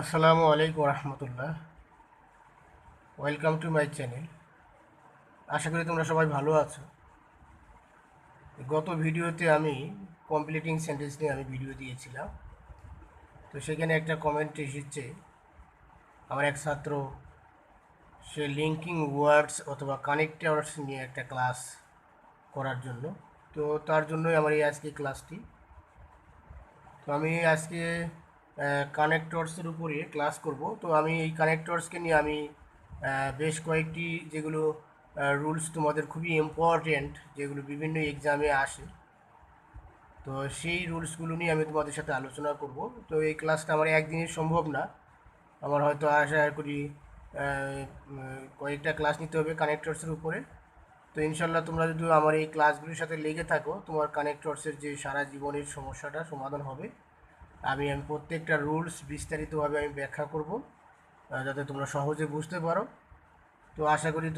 আসসালামু আলাইকুম রহমতুল্লাহ। Welcome to my channel. আশা করি তোমরা সবাই ভালো আছো। গত ভিডিওতে আমি কমপ্লিটিং সেন্টেন্স নিয়ে আমি ভিডিও দিয়েছিলাম। তো সেখানে একটা কমেন্ট এসেছে, আমার এক ছাত্র সে লিঙ্কিং ওয়ার্ডস অথবা কানেক্টরস নিয়ে একটা ক্লাস করার জন্য। তো তার জন্যই আমার এই আজকে ক্লাসটি। তো আমি আজকে কানেক্টরসের উপরে ক্লাস করব। তো আমি এই কানেক্টরসকে নিয়ে আমি বেশ কয়েকটি যেগুলো রুলস তোমাদের খুবই ইম্পর্টেন্ট, যেগুলো বিভিন্ন এক্সামে আসে, তো সেই রুলসগুলো নিয়ে আমি তোমাদের সাথে আলোচনা করব। তো এই ক্লাসটা আমার একদিনে সম্ভব না, আমার হয়তো আশা করি কয়েকটা ক্লাস নিতে হবে কানেক্টরসের উপরে। তো ইনশাল্লাহ তোমরা যদি আমার এই ক্লাসগুলির সাথে লেগে থাকো, তোমার কানেক্টরসের যে সারা জীবনের সমস্যাটা সমাধান হবে। আমি প্রত্যেকটা রুলস বিস্তারিতভাবে আমি ব্যাখ্যা করব, যাতে তোমরা সহজে বুঝতে পারো। তো আশা করি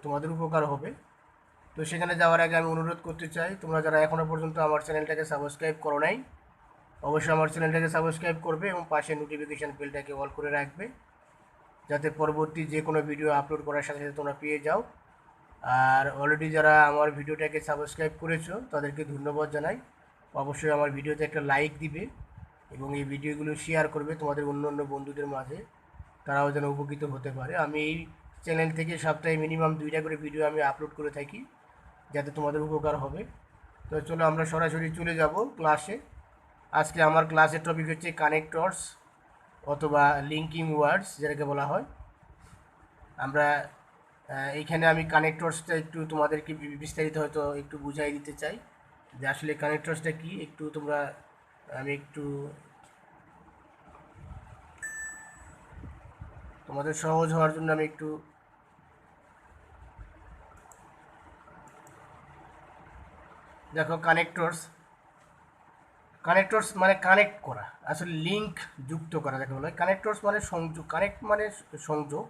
তোমাদের উপকার হবে। তো সেখানে যাওয়ার আগে আমি অনুরোধ করতে চাই, তোমরা যারা এখনও পর্যন্ত আমার চ্যানেলটাকে সাবস্ক্রাইব করো নাই, অবশ্যই আমার চ্যানেলটাকে সাবস্ক্রাইব করবে এবং পাশে নোটিফিকেশান বেলটাকে অল করে রাখবে, যাতে পরবর্তী যে কোনো ভিডিও আপলোড করার সাথে সাথে তোমরা পেয়ে যাও। আর অলরেডি যারা আমার ভিডিওটাকে সাবস্ক্রাইব করেছো তাদেরকে ধন্যবাদ জানাই। অবশ্যই আমার ভিডিওতে একটা লাইক দিবে এবং এই ভিডিওগুলো শেয়ার করবে তোমাদের অন্য অন্য বন্ধুদের মাঝে, তারাও যেন উপকৃত হতে পারে। আমি এই চ্যানেল থেকে সপ্তাহে মিনিমাম 2টা করে ভিডিও আমি আপলোড করে থাকি, যাতে তোমাদের উপকার হবে। তো চলো আমরা সরাসরি চলে যাব ক্লাসে। আজকে আমার ক্লাসের টপিক হচ্ছে কানেক্টরস অথবা লিঙ্কিং ওয়ার্ডস যেটাকে বলা হয়। আমরা এইখানে আমি কানেক্টরসটা একটু তোমাদেরকে বিস্তারিত হয়তো একটু বুঝাই দিতে চাই, যে আসলে কানেক্টরসটা কি। একটু তোমরা, আমি একটু তোমাদের সহজ হওয়ার জন্য আমি একটু, দেখো কানেক্টরস, কানেক্টরস মানে কানেক্ট করা, আসলে লিঙ্ক যুক্ত করা যাকে বলা হয়। কানেক্টরস মানে সংযোগ, কানেক্ট মানে সংযোগ,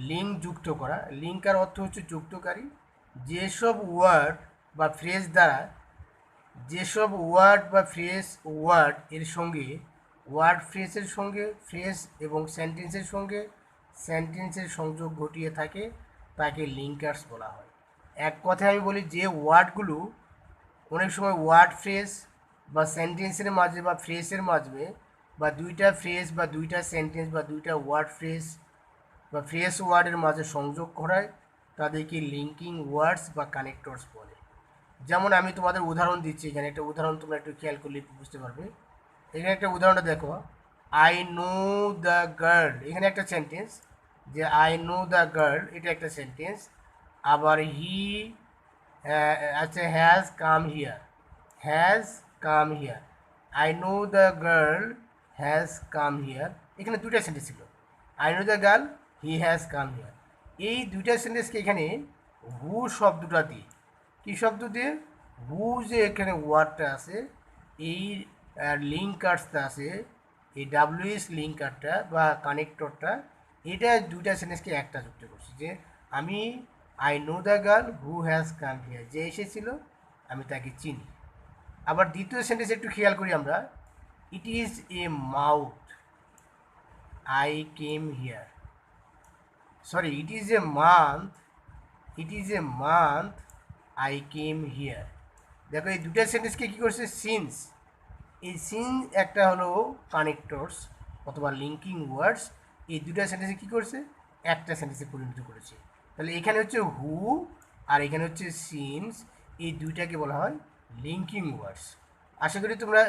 লিঙ্ক যুক্ত করা। লিঙ্কার অর্থ হচ্ছে যুক্তকারী। যেসব ওয়ার্ড বা ফ্রেজ দ্বারা, যেসব ওয়ার্ড বা ওয়ার্ড এর সঙ্গে, ওয়ার্ড ফ্রেজের সঙ্গে, ফ্রেজ এবং সেন্টেন্সের সঙ্গে সেন্টেন্সের সংযোগ ঘটিয়ে থাকে, তাকে লিঙ্কার্স বলা হয়। এক কথায় আমি বলি, যে ওয়ার্ডগুলো অনেক সময় ওয়ার্ড ফ্রেজ বা সেন্টেন্সের মাঝে বা ফ্রেজের মাঝে, বা দুইটা ফ্রেজ বা দুইটা সেন্টেন্স বা দুইটা ওয়ার্ড ফ্রেজ বা ফ্রেজ ওয়ার্ডের মাঝে সংযোগ করায়, তাদেরকে লিঙ্কিং ওয়ার্ডস বা কানেক্টরস বলে। যেমন আমি তোমাদের উদাহরণ দিচ্ছি, এখানে একটা উদাহরণ তোমরা একটু খেয়াল করলে বুঝতে পারবে। এখানে একটা উদাহরণটা দেখো, আই নো দ্য গার্ল, এখানে একটা সেন্টেন্স, যে আই নো দ্য গার্ল, এটা একটা সেন্টেন্স। আবার হি আচ্ছা, has come here, has come here, I know the girl has come here, এখানে দুইটা সেন্টেন্স ছিল। I know the girl, he has come here, এই দুইটা সেন্টেন্সকে এখানে হু শব্দটা দিয়ে, কী শব্দ দিয়ে, হু, যে এখানে ওয়ার্ডটা আছে, এই লিঙ্কার্সটা আছে, এই ডাব্লিউএস লিঙ্কারটা বা কানেক্টরটা, এটা দুইটা সেন্টেন্সকে একটা যুক্ত করছি, যে আমি I know the girl who has come here, যে এসেছিল আমি তাকে চিনি। আবার দ্বিতীয় সেন্টেন্স একটু খেয়াল করি আমরা, it is a mouth, I came here, sorry, it is a month, it is a month, I came here. দেখো এই দুটা সেন্টেন্সকে কী করছে, সিন্স, এই সিন একটা হলো কানেক্টরস অথবা লিঙ্কিং ওয়ার্ডস, এই দুটা সেন্টেন্সে কী করছে, একটা সেন্টেন্সে পরিণত করেছে। তাহলে এখানে হচ্ছে হু আর এখানে হচ্ছে সিন্স, এই দুইটাকে বলা হয় লিঙ্কিং ওয়ার্ডস। আশা করি তোমরা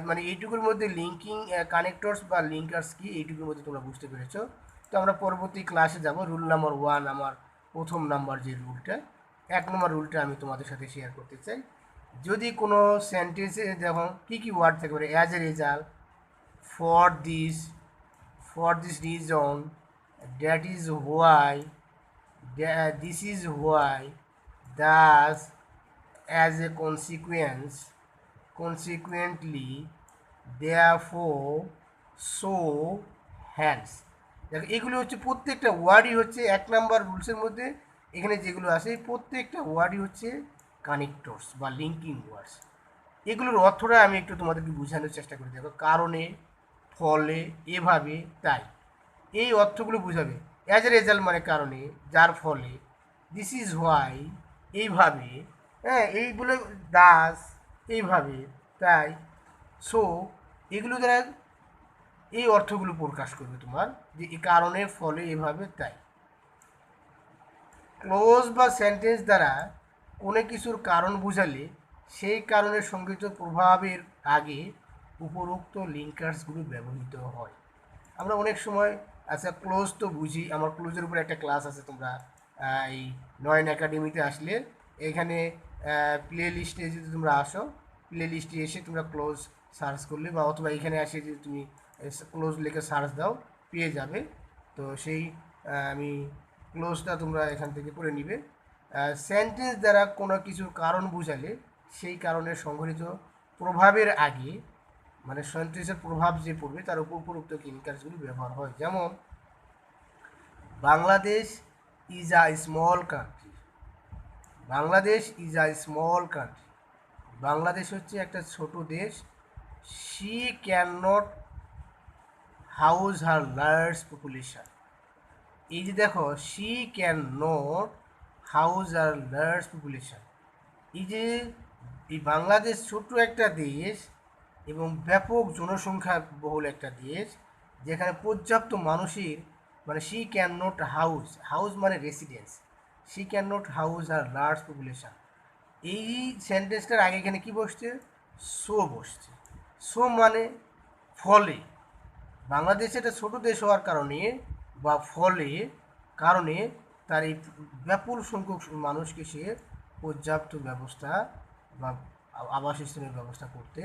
মানে এইটুকুর মধ্যে লিঙ্কিং কানেক্টরস বা লিঙ্কার্স কি, এইটুকুর মধ্যে তোমরা বুঝতে পেরেছো। তো আমরা পরবর্তী ক্লাসে যাব। রুল নাম্বার 1, আমার প্রথম নাম্বার যে রুলটা, 1 নম্বর রুলটা আমি তোমাদের সাথে শেয়ার করতে চাই। যদি কোনো সেন্টেন্সে দেখো কী কী ওয়ার্ড থাকতে পারে, as a result, for this, for this reason, that is why, this is why, thus, as a consequence, consequently, therefore, so, hence. দেখো এগুলো হচ্ছে প্রত্যেকটা ওয়ার্ডই হচ্ছে 1 নম্বর রুলসের মধ্যে, এখানে যেগুলো আছে প্রত্যেকটা ওয়ার্ডই হচ্ছে কানেক্টরস বা লিঙ্কিং ওয়ার্ডস। এগুলোর অর্থটা আমি একটু তোমাদেরকে বোঝানোর চেষ্টা করি। দেখো, কারণে, ফলে, এভাবে, তাই, এই অর্থগুলো বোঝাবে। অ্যাজ এ রেজাল্ট মানে কারণে, যার ফলে, দিস ইজ হোয়াই, এইভাবে, হ্যাঁ এইগুলো, দাস, এইভাবে, তাই, সো, এগুলো দ্বারা এই অর্থগুলো প্রকাশ করবে তোমার, যে এই কারণে, ফলে, এভাবে, তাই। ক্লোজ বা সেন্টেন্স দ্বারা কোনো কিছুর কারণ বোঝালে সেই কারণের সংগৃহীত প্রভাবের আগে উপরোক্ত লিঙ্কার্সগুলো ব্যবহৃত হয়। আমরা অনেক সময়, আচ্ছা ক্লোজ তো বুঝি, আমার ক্লোজের উপর একটা ক্লাস আছে, তোমরা এই নয়ন একাডেমিতে আসলে এখানে প্লে লিস্টে যদি তোমরা আসো, প্লে লিস্টে এসে তোমরা ক্লোজ সার্চ করলে, বা অথবা এখানে আসে যদি তুমি ক্লোজ লিখে সার্চ দাও, পেয়ে যাবে। তো সেই আমি ক্লোজটা তোমরা এখান থেকে পড়ে নিবে। সেন্টেন্স দ্বারা কোনো কিছুর কারণ বোঝালে সেই কারণের সংঘটিত প্রভাবের আগে, মানে সেন্টেন্সের প্রভাব যে পড়বে তার উপর উপরোক্ত লিঙ্কার্সগুলো ব্যবহার হয়। যেমন, Bangladesh is a small country. Bangladesh is a small country. Bangladesh হচ্ছে একটা ছোট দেশ। She can not house her large population. এই যে দেখো, she can not house R large population, এই যে এই বাংলাদেশ ছোট্ট একটা দেশ এবং ব্যাপক জনসংখ্যা বহুল একটা দেশ, যেখানে পর্যাপ্ত মানুষের, মানে she can not house, house মানে residence, she can not house R large population. এই সেন্টেন্সটার আগে এখানে কি বসছে? সো বসছে। সো মানে ফলে, বাংলাদেশ একটা ছোট দেশ হওয়ার কারণে বা ফলে, কারণে তার এই ব্যাপক সংখ্যক মানুষকে সে পর্যাপ্ত ব্যবস্থা বা আবাসস্থলের ব্যবস্থা করতে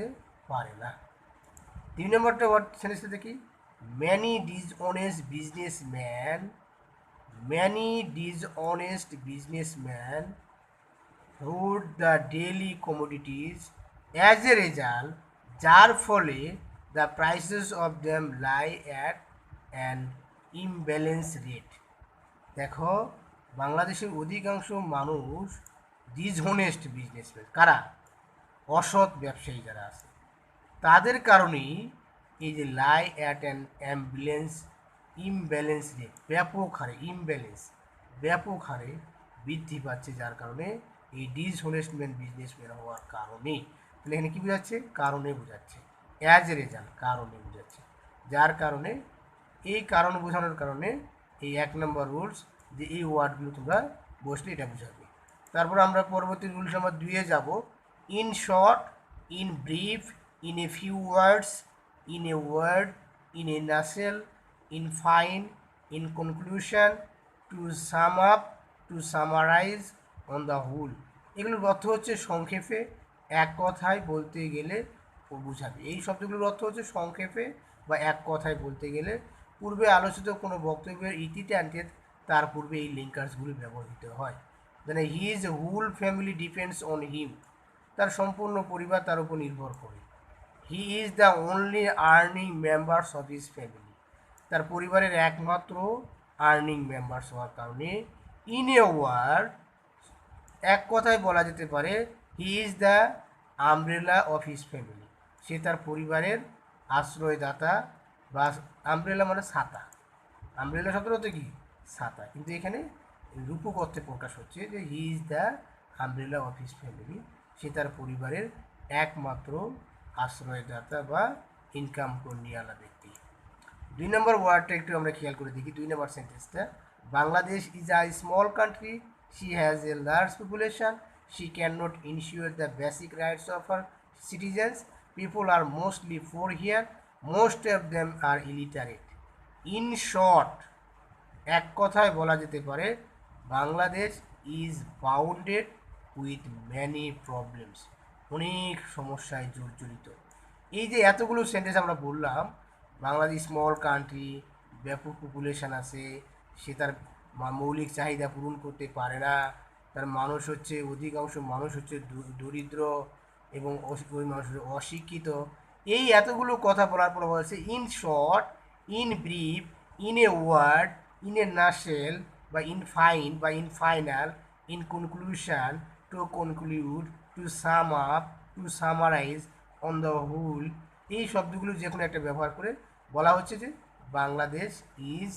পারে না। 3 নম্বরটা ওয়ার্ড সেন্টেন্সটা দেখি, many dishonest businessman, many dishonest businessman hoard the daily commodities, as a result, যার ফলে the prices of them lie at an imbalance rate. দেখো, বাংলাদেশের অধিকাংশ মানুষ ডিসহনেস্ট বিজনেসম্যান, কারা? অসৎ ব্যবসায়ী যারা আছে, তাদের কারণেই এই যে লাই অ্যাট অ্যান ইমব্যালেন্স রেট, ব্যাপক হারে ইমব্যালেন্স, ব্যাপক হারে বৃদ্ধি পাচ্ছে, যার কারণে এই ডিসহনেস্টম্যান বিজনেসম্যান হওয়ার কারণে। তাহলে এখানে কী বোঝাচ্ছে? কারণে বোঝাচ্ছে। অ্যাজ এ রেজাল্ট, কারণে বোঝাচ্ছে, যার কারণে, এই কারণ বোঝানোর কারণে এই 1 নম্বর রুলস, যে এই ওয়ার্ডগুলো তোমরা বসলে এটা বোঝাবে। তারপর আমরা পরবর্তী রুলস নাম্বার 2-এ যাব। In short, in brief, in a few words, in a word, in a nutshell, in fine, in conclusion, to sum up, to summarise, on the whole. এগুলোর অর্থ হচ্ছে সংক্ষেপে, এক কথায় বলতে গেলে বোঝাবে। এই শব্দগুলোর অর্থ হচ্ছে সংক্ষেপে বা এক কথায় বলতে গেলে। পূর্বে আলোচিত কোনো বক্তব্যের ইতিতে আনতে তার পূর্বে এই লিঙ্কার্সগুলি ব্যবহৃত হয়। মানে his whole family depends on him, তার সম্পূর্ণ পরিবার তার উপর নির্ভর করে। He is the only earning members of his family, তার পরিবারের একমাত্র আর্নিং মেম্বার্স হওয়ার কারণে। ইন এ ওয়ার্ড, এক কথায় বলা যেতে পারে, he is the umbrella of his family, সে তার পরিবারের আশ্রয়দাতা, বা আমব্রেলা মানে ছাতা, আমব্রেলা শব্দটা হচ্ছে কি? ছাতা, কিন্তু এখানে রূপক অর্থে প্রকাশ হচ্ছে যে he is the umbrella of his family, সে তার পরিবারের একমাত্র আশ্রয়দাতা বা ইনকাম কর্মীওয়ালা ব্যক্তি। 2 নম্বর ওয়ার্ডটা একটু আমরা খেয়াল করে দেখি। 2 নম্বর সেন্টেন্সটা, Bangladesh is a small country, she has a large population, she can not insure the basic rights of her citizens, people are mostly poor here, most of them are illiterate. In short, এক কথায় বলা যেতে পারে, Bangladesh is bounded with many problems, অনেক সমস্যায় জর্জরিত। এই যে এতগুলো সেন্টেন্স আমরা বললাম, বাংলাদেশ স্মল কান্ট্রি, ব্যাপক পপুলেশন আছে, সে তার মৌলিক চাহিদা পূরণ করতে পারে না, তার মানুষ হচ্ছে, অধিকাংশ মানুষ হচ্ছে দরিদ্র এবং ওই মানুষ অশিক্ষিত। এই এতগুলো কথা বলার পর বলছে in short, in brief, in a word, in a nutshell, বা ইন ফাইন, বা in final, in conclusion, to conclude, to sum up, to summarise, on the whole. এই শব্দগুলো যে কোনো একটা ব্যবহার করে বলা হচ্ছে যে Bangladesh is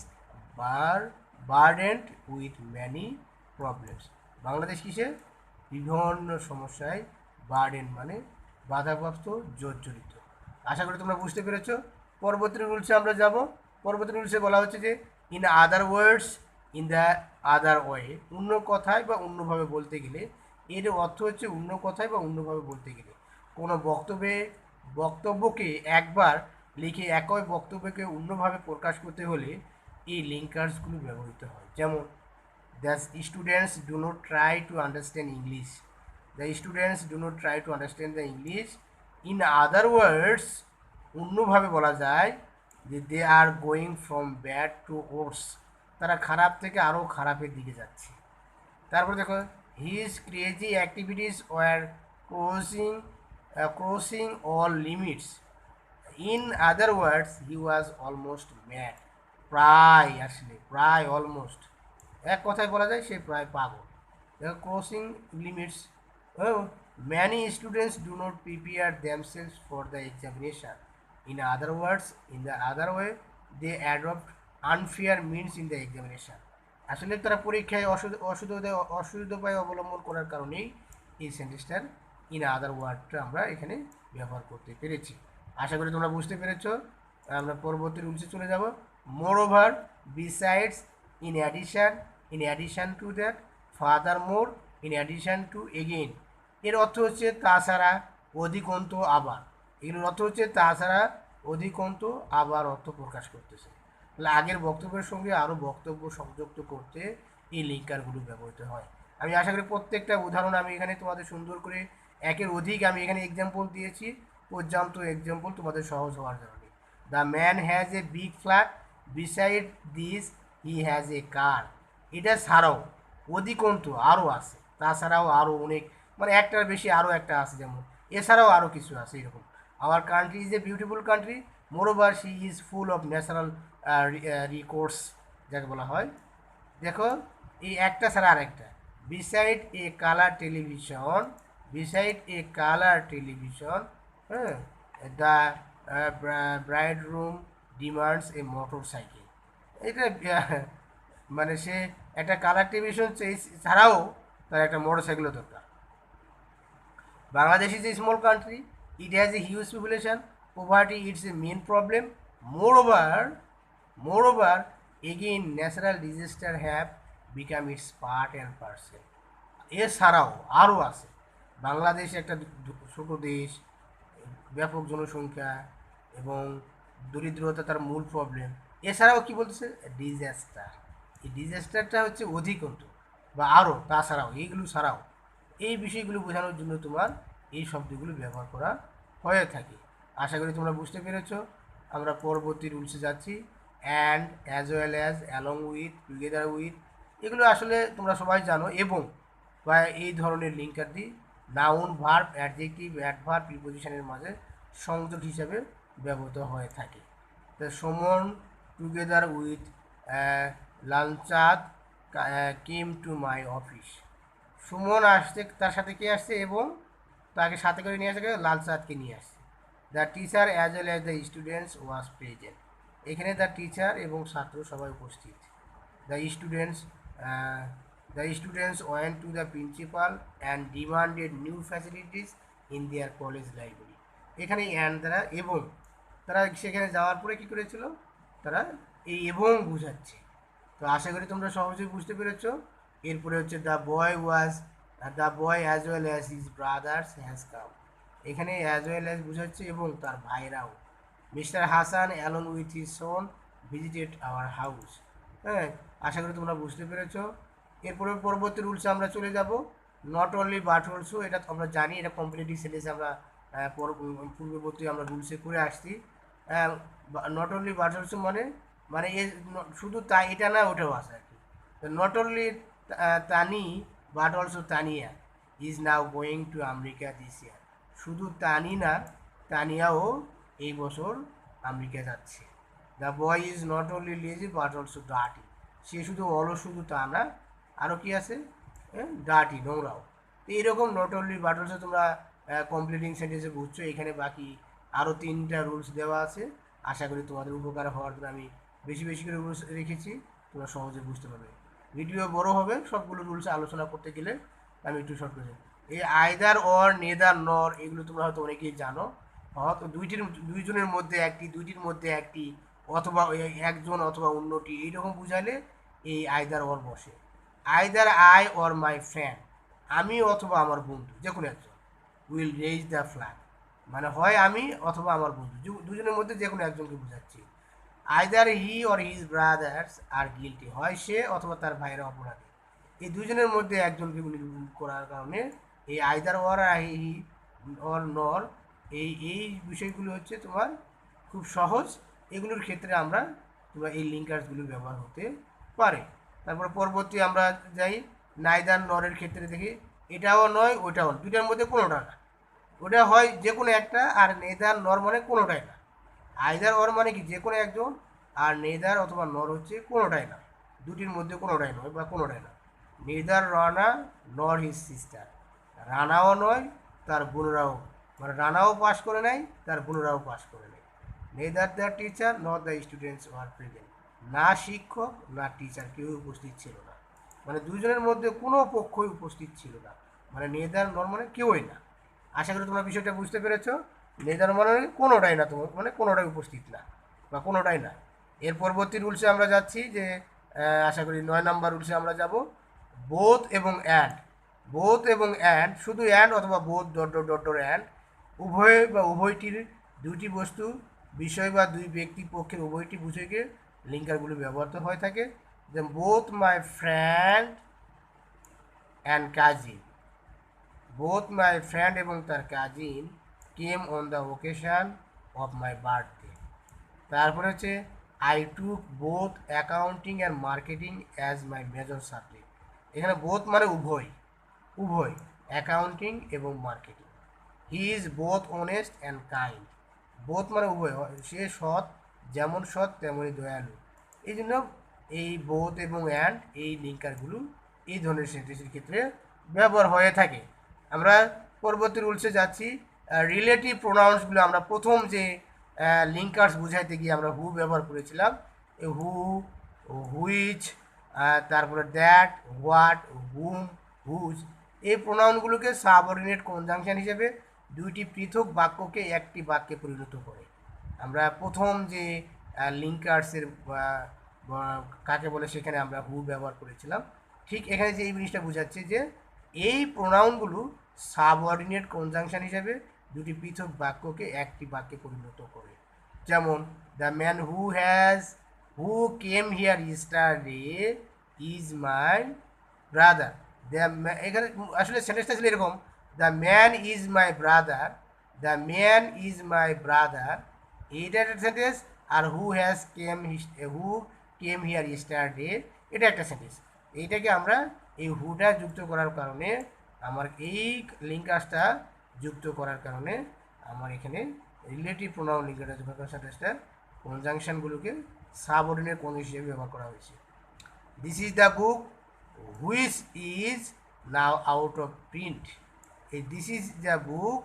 burdened with many problems. Bangladesh কিসে? বিভিন্ন সমস্যায় বার্ডেন মানে বাধাপ্রাপ্ত, জর্জরিত। আশা করি তোমরা বুঝতে পেরেছ। পরবর্তী রুলসে আমরা যাব। পরবর্তী রুলসে বলা হচ্ছে যে in other words, in the other way, অন্য কথায় বা অন্যভাবে বলতে গেলে। এর অর্থ হচ্ছে অন্য কথায় বা অন্যভাবে বলতে গেলে কোনো বক্তব্যকে একবার লিখে একই বক্তব্যকে অন্যভাবে প্রকাশ করতে হলে এই লিঙ্কার্সগুলো ব্যবহৃত হয়। যেমন the students do not try to understand English, the students do not try to understand the English. In other words, অন্যভাবে বলা যায় যে they are going from bad to worse, তারা খারাপ থেকে আরও খারাপের দিকে যাচ্ছে। তারপর দেখো his crazy activities were crossing all limits. In other words he was almost mad, প্রায় অলমোস্ট, এক কথায় বলা যায় সে প্রায় পাগল। দেখো crossing limits, many students do not prepare themselves for the examination. In other words, in the other way they adopt unfair means in the examination. আসলে তারা পরীক্ষায় অসুবিধা অবলম্বন করার কারণেই এই সেন্টেন্সটার ইন আদার ওয়ার্ডটা আমরা এখানে ব্যবহার করতে পেরেছি। আশা করি তোমরা বুঝতে পেরেছো। আমরা পরবর্তী রুলসে চলে যাব। মোর over, besides, in addition to that, father more, in addition to, again. এর অর্থ হচ্ছে তাছাড়া, অধিকন্ত, আবার। এগুলোর অর্থ হচ্ছে তাছাড়া, অধিকন্ত, আবার অর্থ প্রকাশ করতেছে। তাহলে আগের বক্তব্যের সঙ্গে আরও বক্তব্য সংযুক্ত করতে এই লিঙ্কারগুলো ব্যবহৃত হয়। আমি আশা করি প্রত্যেকটা উদাহরণ আমি এখানে তোমাদের সুন্দর করে একের অধিক আমি এখানে এক্সাম্পল দিয়েছি, পর্যাপ্ত এক্সাম্পল তোমাদের সহজ হওয়ার জন্য। The man has a big flat, beside this he has a car. এটা ছাড়াও অধিকন্তু আরও আছে, তাছাড়াও আরও অনেক, মানে একটার বেশি আরও একটা আছে, যেমন এছাড়াও আরও কিছু আছে এরকম। Our country is a beautiful country, moreover she is full of natural resource, যাকে বলা হয়। দেখো এই একটা ছাড়া আরেকটা, beside a colour television, beside a colour television, হ্যাঁ, the bridegroom demands a motorcycle. এটা মানে সে একটা কালার টেলিভিশন ছাড়াও তার একটা মোটর সাইকেলও দরকার। Bangladesh is a small country, it has a huge population, poverty is a main problem. Moreover, again, natural disaster have become its part and parcel. এছাড়াও আরও আছে, বাংলাদেশ একটা ছোট দেশ, ব্যাপক জনসংখ্যা এবং দরিদ্রতা তার মূল প্রবলেম। এছাড়াও কি বলতেছে, ডিজাস্টার, এই ডিজাস্টারটা হচ্ছে অধিকন্ত বা আরও, তাছাড়াও, এইগুলো ছাড়াও, এই বিষয়গুলো বোঝানোর জন্য তোমার এই শব্দগুলো ব্যবহার করা হয়ে থাকে। আশা করি তোমরা বুঝতে পেরেছ। আমরা পরবর্তী রুলসে যাচ্ছি। And, as well as, along with, together with, এগুলো আসলে তোমরা সবাই জানো। এবং বা এই ধরনের লিঙ্কার দিয়ে নাউন, ভার্ব, অ্যাডজেক্টিভ, অ্যাডভার্ব, প্রিপোজিশনের মাঝে সংযোগ হিসাবে ব্যবহৃত হয়ে থাকে। তো Suman together with Lalchand came to my office. Suman আসছে, তার সাথে কে আসছে এবং তাকে সাথে করে নিয়ে আসছে, লালচাঁদকে নিয়ে আসছে। The teacher as well as the students was present. এখানে দ্য টিচার এবং ছাত্র সবাই উপস্থিত। The students went to the principal and demanded new facilities in their college library. এখানে অ্যান্ড দ্বারা এবং, তারা সেখানে যাওয়ার পরে কী করেছিল, তারা এই এবং বুঝাচ্ছে। তো আশা করি তোমরা সহজেই বুঝতে পেরেছ। এরপরে হচ্ছে the boy as well as his brothers has come. এখানে অ্যাজ ওয়েল অ্যাজ বুঝাচ্ছে এবং তার ভাইরাও। Mister Hasan along with his son visited our house. হ্যাঁ, আশা করি তোমরা বুঝতে পেরেছ। এরপরে পরবর্তী রুলসে আমরা চলে যাব। নট অনলি বাট অলসো, এটা আমরা জানি, এটা কম্পিটিটিভ সেন্টেন্সে আমরা পূর্ববর্তী আমরা রুলসে করে আসছি। নট অনলি বাট অলসো মানে মানে এ শুধু তাই এটা না, ওটাও আছে আর কি। Not only Tani but also Tania is now going to America this year. শুধু তানি না, তানিয়াও এই বছর আমেরিকা যাচ্ছে। The boy is not only lazy but also dirty. সে শুধু অলস, শুধু তা না, আরও কি আছে, ডার্টি, নোংরাও। তো এইরকম নট অনলি বাট অলসো তোমরা কমপ্লিটিং সেন্টেন্সে বুঝছো। এখানে বাকি আরও 3টা রুলস দেওয়া আছে, আশা করি তোমাদের উপকার হওয়ার জন্য আমি বেশি বেশি করে রুলস রেখেছি, তোমরা সহজে বুঝতে পারবে। ভিডিও বড় হবে, সবগুলো রুলস আলোচনা করতে গেলে আমি একটু শর্ট করে। এই আইদার অর, নেদার, নর, এগুলো তোমরা হয়তো অনেকেই জানো। হয়তো দুইজনের মধ্যে একটি, দুইটির মধ্যে একটি, অথবা একজন অথবা অন্যটি, এইরকম বুঝালে এই আইদার অর বসে। Either I or my friend, আমি অথবা আমার বন্ধু, যে কোনো একজন, উইল রেজ দ্য ফ্ল্যাগ, মানে হয় আমি অথবা আমার বন্ধু, দুজনের মধ্যে যে কোনো একজনকে বোঝাচ্ছি। Either he or his brothers R guilty, হয় সে অথবা তার ভাইয়েরা অপরাধী। এই দুজনের মধ্যে একজনকে নির্মূল করার কারণে এই আইদার অর আর হি অর নর, এই বিষয়গুলো হচ্ছে তোমার খুব সহজ। এগুলোর ক্ষেত্রে আমরা তোমরা এই লিঙ্কার্সগুলো ব্যবহার হতে পারে। তারপর পরবর্তী আমরা যাই, নাইদার নরের ক্ষেত্রে দেখি, এটাও নয় ওটাও, দুইটার মধ্যে কোনোটা না। ওটা হয় যে কোনো একটা, আর নেদার নর মানে কোনোটাই না। আইদার অর মানে কি যে কোনো একজন, আর নেদার অথবা নর হচ্ছে কোনোটাই না, দুটির মধ্যে কোনোটাই নয় বা কোনোটাই না। নেদার রানা নর হিজ সিস্টার, রানাও নয় তার বোনরাও, মানে রানাও পাস করে নাই, তার বোনরাও পাস করে নেয়। Neither the teacher not the students were present, না শিক্ষক না টিচার কেউ উপস্থিত ছিল না, মানে দুজনের মধ্যে কোনো পক্ষই উপস্থিত ছিল না, মানে নেদার নর মানে কেউই না। আশা করি তোমরা বিষয়টা বুঝতে পেরেছো। নেদার মানে কোনোটাই না, তোমার মানে কোনোটাই উপস্থিত না বা কোনোটাই না। এর পরবর্তী রুলসে আমরা যাচ্ছি, যে আশা করি 9 নাম্বার রুলসে আমরা যাব, বোথ এবং অ্যান্ড। বোথ এবং অ্যান্ড, শুধু অ্যান্ড অথবা both dot dot dot dot and, উভয় বা উভয়টির, দুইটি বস্তু, বিষয় বা দুই ব্যক্তি পক্ষের উভয়টি বুঝে লিঙ্কারগুলো ব্যবহৃত হয়ে থাকে। যে both my friend and cousin, both my friend এবং তার cousin came on the occasion of my birthday. তারপরে হচ্ছে I took both accounting and marketing as my major subject. এখানে বোথ মানে উভয়, উভয়, অ্যাকাউন্টিং এবং marketing. He is both honest and kind, both মানে উভয়, সে সৎ, যেমন সৎ তেমনই দয়ালু। এই জন্য এই বোথ এবং অ্যান্ড এই লিঙ্কারগুলো এই ধরনের সেন্টেন্সের ক্ষেত্রে ব্যবহার হয়ে থাকে। আমরা পরবর্তী রুলসে যাচ্ছি, রিলেটিভ প্রোনাউন্সগুলো। আমরা প্রথম যে লিঙ্কার্স বুঝাইতে গিয়ে আমরা হু ব্যবহার করেছিলাম, এই হু, হুইচ, তারপরে দ্যাট, হোয়াট, হুম, হুজ, এই প্রোনাউনগুলোকে সাবঅর্ডিনেট কনজাংশন হিসেবে দুইটি পৃথক বাক্যকে একটি বাক্যে পরিণত করে। আমরা প্রথম যে লিঙ্কার্সের কাকে বলে সেখানে আমরা হু ব্যবহার করেছিলাম। ঠিক এখানে যে এই জিনিসটা বোঝাচ্ছে যে এই প্রোনাউনগুলো সাবঅর্ডিনেট কনজাংশন হিসেবে দুটি পৃথক বাক্যকে একটি বাক্যে পরিণত করে। যেমন the man who came here ইস্টারডে is my brother. এখানে আসলে সেন্টেন্সটা ছিল এরকম, the man is my brother, the man is my brother, এইটা একটা sentence. R who came here ইস্টারডে, এটা একটা সেন্টেন্স। এইটাকে আমরা এই হুটা যুক্ত করার কারণে, আমার এই লিঙ্কার্সটা যুক্ত করার কারণে আমার এখানে রিলেটিভ প্রোনাউন লিঙ্কারটা যুক্ত করার সেন্টেন্সটা কনজাংশনগুলোকে সাবঅর্ডিনেট কনজাংশন হিসেবে ব্যবহার করা হয়েছে। This is the book which is now out of print. এই this is the book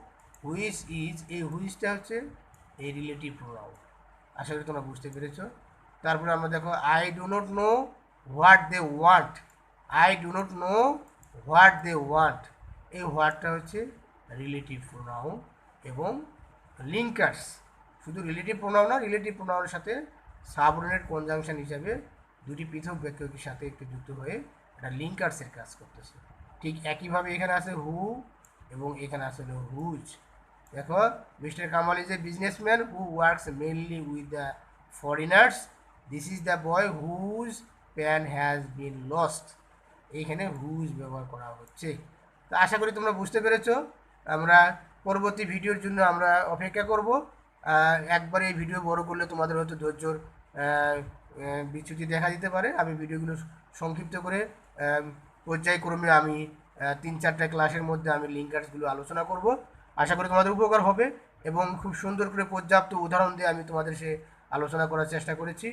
which is, এই হুইচটা হচ্ছে এই রিলেটিভ প্রোনাউন। আশা করি তোমরা বুঝতে পেরেছো। তারপরে আমরা দেখো, I do not know what they want, I do not know what they want, এই হোয়াটটা হচ্ছে রিলেটিভ প্রোনাউন এবং লিঙ্কার্স। শুধু রিলেটিভ প্রোনাউন না, রিলেটিভ প্রোনাউনের সাথে সাবঅর্ডিনেট কনজাংশন হিসাবে দুটি পৃথক বাক্যের সাথে একটু যুক্ত হয়ে একটা লিঙ্কার্সের কাজ করতেছে। ঠিক একইভাবে এখানে আছে হু এবং এখানে আছে হুজ। দেখো, mister Kamal is a businessman who works mainly with the foreigners, this is the boy whose pen has been lost, এইখানে হুজ ব্যবহার করা হচ্ছে। তো আশা করি তোমরা বুঝতে পেরেছো। আমরা পরবর্তী ভিডিওর জন্য আমরা অপেক্ষা করব। একবার এই ভিডিও বড় করলে তোমাদের হয়তো ধৈর্যর বিচ্যুতি দেখা দিতে পারে। আমি ভিডিওগুলো সংক্ষিপ্ত করে পর্যায়ক্রমে আমি 3-4টা ক্লাসের মধ্যে আমি লিঙ্কার্সগুলো আলোচনা করব। আশা করি তোমাদের উপকার হবে এবং খুব সুন্দর করে পর্যাপ্ত উদাহরণ দিয়ে আমি তোমাদের সে আলোচনা করার চেষ্টা করেছি।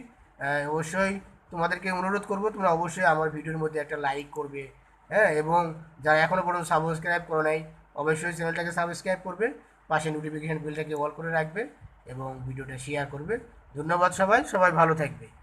অবশ্যই তোমাদেরকে অনুরোধ করব, তোমরা অবশ্যই আমার ভিডিওর মধ্যে একটা লাইক করবে, হ্যাঁ, এবং যারা এখনও পর্যন্ত সাবস্ক্রাইব করো নাই অবশ্যই চ্যানেলটাকে সাবস্ক্রাইব করবে, পাশে নোটিফিকেশান বেলটাকে অল করে রাখবে এবং ভিডিওটা শেয়ার করবে। ধন্যবাদ সবাই, সবাই ভালো থাকবে।